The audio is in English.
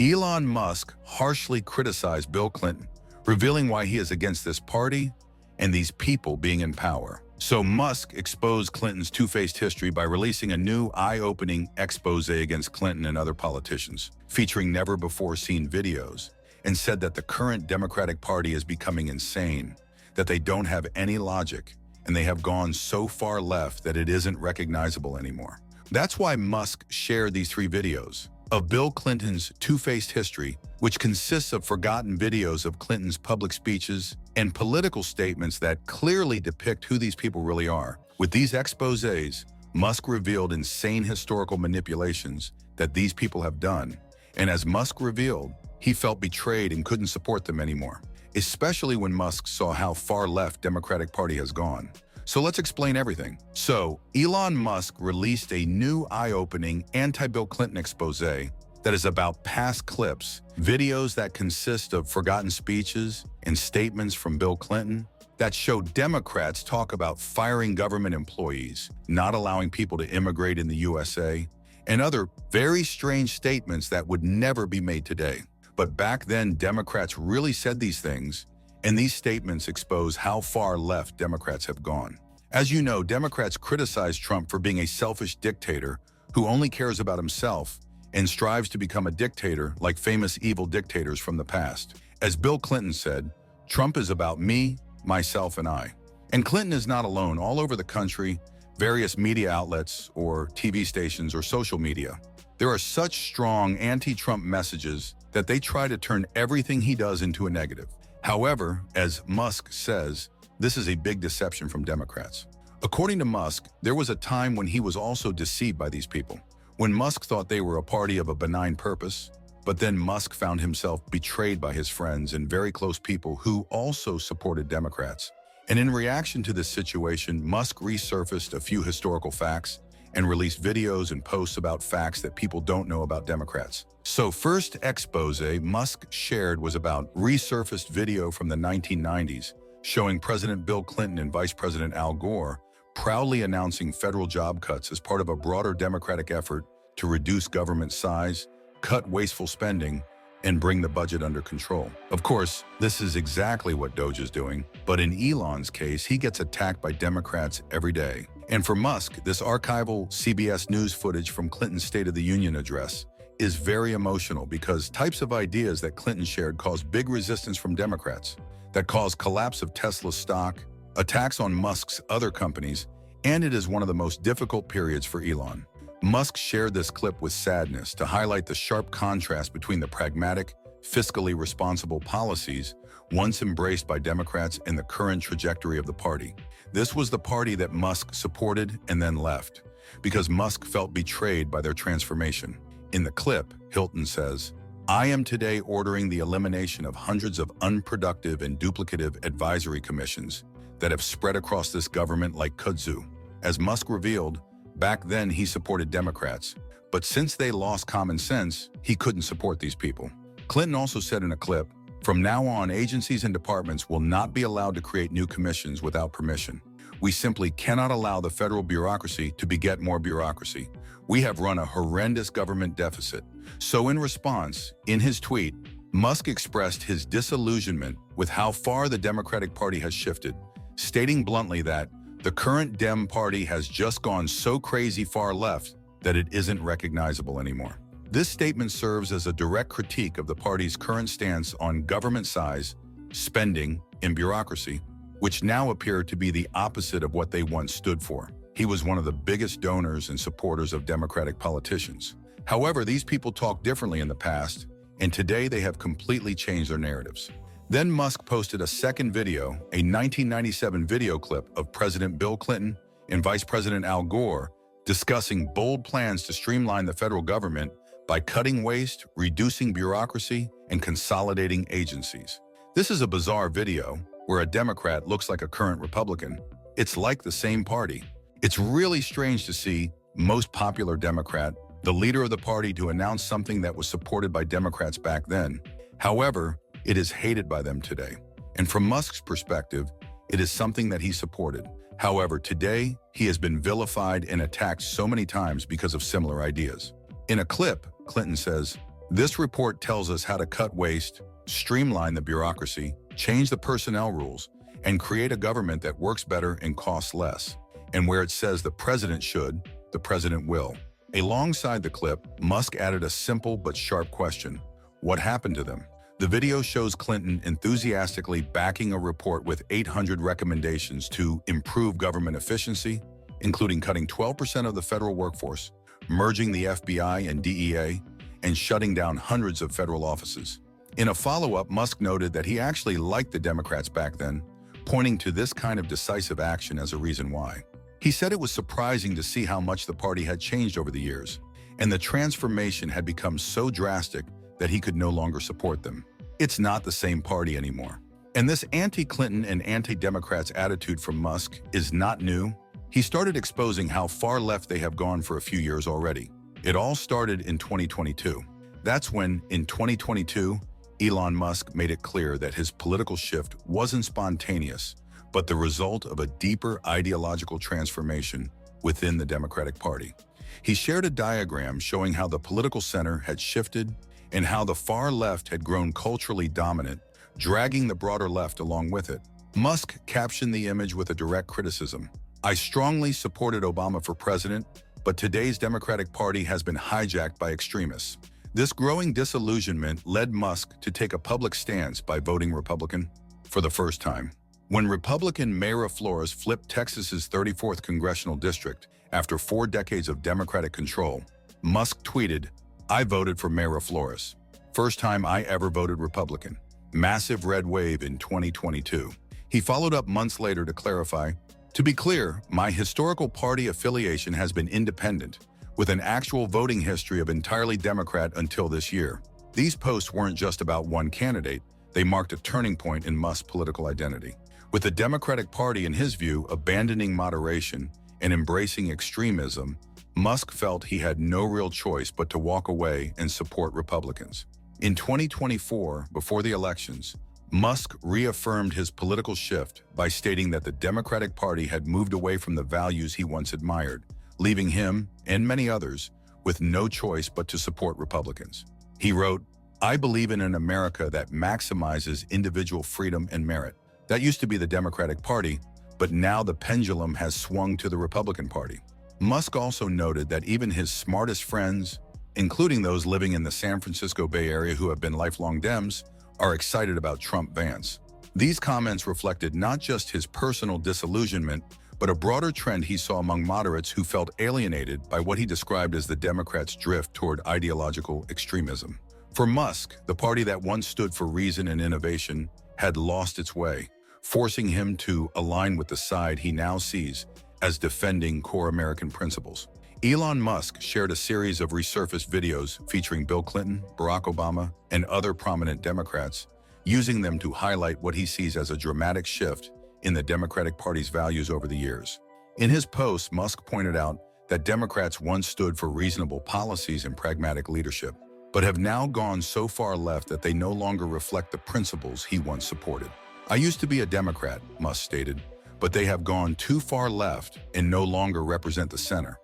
Elon Musk harshly criticized Bill Clinton, revealing why he is against this party and these people being in power. So Musk exposed Clinton's two-faced history by releasing a new eye-opening expose against Clinton and other politicians, featuring never-before-seen videos, and said that the current Democratic Party is becoming insane, that they don't have any logic, and they have gone so far left that it isn't recognizable anymore. That's why Musk shared these 3 videos of Bill Clinton's two-faced history, which consists of forgotten videos of Clinton's public speeches and political statements that clearly depict who these people really are. With these exposés, Musk revealed insane historical manipulations that these people have done, and as Musk revealed, he felt betrayed and couldn't support them anymore, especially when Musk saw how far left Democratic Party has gone. So let's explain everything. So, Elon Musk released a new eye-opening anti-Bill Clinton expose that is about past clips, videos that consist of forgotten speeches and statements from Bill Clinton that show Democrats talk about firing government employees, not allowing people to immigrate in the USA, and other very strange statements that would never be made today. But back then, Democrats really said these things, and these statements expose how far left Democrats have gone. As you know, Democrats criticize Trump for being a selfish dictator who only cares about himself and strives to become a dictator like famous evil dictators from the past. As Bill Clinton said, Trump is about me, myself, and I. And Clinton is not alone. All over the country, various media outlets or TV stations or social media, there are such strong anti-Trump messages that they try to turn everything he does into a negative. However, as Musk says, this is a big deception from Democrats. According to Musk, there was a time when he was also deceived by these people, when Musk thought they were a party of a benign purpose, but then Musk found himself betrayed by his friends and very close people who also supported Democrats. And in reaction to this situation, Musk resurfaced a few historical facts and released videos and posts about facts that people don't know about Democrats. So first expose Musk shared was about resurfaced video from the 1990s showing President Bill Clinton and Vice President Al Gore proudly announcing federal job cuts as part of a broader Democratic effort to reduce government size, cut wasteful spending, and bring the budget under control. Of course, this is exactly what DOGE is doing, but in Elon's case, he gets attacked by Democrats every day. And for Musk, this archival CBS News footage from Clinton's State of the Union address is very emotional because types of ideas that Clinton shared caused big resistance from Democrats, that caused collapse of Tesla's stock, attacks on Musk's other companies, and it is one of the most difficult periods for Elon. Musk shared this clip with sadness to highlight the sharp contrast between the pragmatic, fiscally responsible policies once embraced by Democrats and the current trajectory of the party. This was the party that Musk supported and then left, because Musk felt betrayed by their transformation. In the clip, Hilton says, "I am today ordering the elimination of hundreds of unproductive and duplicative advisory commissions that have spread across this government like kudzu." As Musk revealed, back then he supported Democrats, but since they lost common sense, he couldn't support these people. Clinton also said in a clip, "From now on, agencies and departments will not be allowed to create new commissions without permission. We simply cannot allow the federal bureaucracy to beget more bureaucracy. We have run a horrendous government deficit." So in response, in his tweet, Musk expressed his disillusionment with how far the Democratic Party has shifted, stating bluntly that the current Dem Party has just gone so crazy far left that it isn't recognizable anymore. This statement serves as a direct critique of the party's current stance on government size, spending, and bureaucracy, which now appear to be the opposite of what they once stood for. He was one of the biggest donors and supporters of Democratic politicians. However, these people talked differently in the past, and today they have completely changed their narratives. Then Musk posted a second video, a 1997 video clip of President Bill Clinton and Vice President Al Gore discussing bold plans to streamline the federal government by cutting waste, reducing bureaucracy, and consolidating agencies. This is a bizarre video where a Democrat looks like a current Republican. It's like the same party. It's really strange to see most popular Democrat, the leader of the party, to announce something that was supported by Democrats back then. However, it is hated by them today. And from Musk's perspective, it is something that he supported. However, today, he has been vilified and attacked so many times because of similar ideas. In a clip, Clinton says, This report tells us how to cut waste, streamline the bureaucracy, change the personnel rules, and create a government that works better and costs less. And where it says the president should, the president will. Alongside the clip, Musk added a simple but sharp question. What happened to them? The video shows Clinton enthusiastically backing a report with 800 recommendations to improve government efficiency, including cutting 12% of the federal workforce, merging the FBI and DEA, and shutting down hundreds of federal offices. In a follow-up, Musk noted that he actually liked the Democrats back then, pointing to this kind of decisive action as a reason why. He said it was surprising to see how much the party had changed over the years, and the transformation had become so drastic that he could no longer support them. It's not the same party anymore. And this anti-Clinton and anti-Democrats attitude from Musk is not new. He started exposing how far left they have gone for a few years already. It all started in 2022. That's when, in 2022, Elon Musk made it clear that his political shift wasn't spontaneous, but the result of a deeper ideological transformation within the Democratic Party. He shared a diagram showing how the political center had shifted and how the far left had grown culturally dominant, dragging the broader left along with it. Musk captioned the image with a direct criticism. "I strongly supported Obama for president, but today's Democratic Party has been hijacked by extremists." This growing disillusionment led Musk to take a public stance by voting Republican for the first time. When Republican Mayra Flores flipped Texas's 34th congressional district after 4 decades of Democratic control, Musk tweeted, "I voted for Mayra Flores. First time I ever voted Republican. Massive red wave in 2022. He followed up months later to clarify, "To be clear, my historical party affiliation has been independent, with an actual voting history of entirely Democrat until this year." These posts weren't just about one candidate, they marked a turning point in Musk's political identity. With the Democratic Party, in his view, abandoning moderation and embracing extremism, Musk felt he had no real choice but to walk away and support Republicans. In 2024, before the elections, Musk reaffirmed his political shift by stating that the Democratic Party had moved away from the values he once admired, leaving him, and many others, with no choice but to support Republicans. He wrote, "I believe in an America that maximizes individual freedom and merit." That used to be the Democratic Party, but now the pendulum has swung to the Republican Party. Musk also noted that even his smartest friends, including those living in the San Francisco Bay Area who have been lifelong Dems, are excited about Trump-Vance. These comments reflected not just his personal disillusionment, but a broader trend he saw among moderates who felt alienated by what he described as the Democrats' drift toward ideological extremism. For Musk, the party that once stood for reason and innovation had lost its way, forcing him to align with the side he now sees as defending core American principles. Elon Musk shared a series of resurfaced videos featuring Bill Clinton, Barack Obama, and other prominent Democrats, using them to highlight what he sees as a dramatic shift in the Democratic Party's values over the years. In his post, Musk pointed out that Democrats once stood for reasonable policies and pragmatic leadership, but have now gone so far left that they no longer reflect the principles he once supported. "I used to be a Democrat," Musk stated, "but they have gone too far left and no longer represent the center."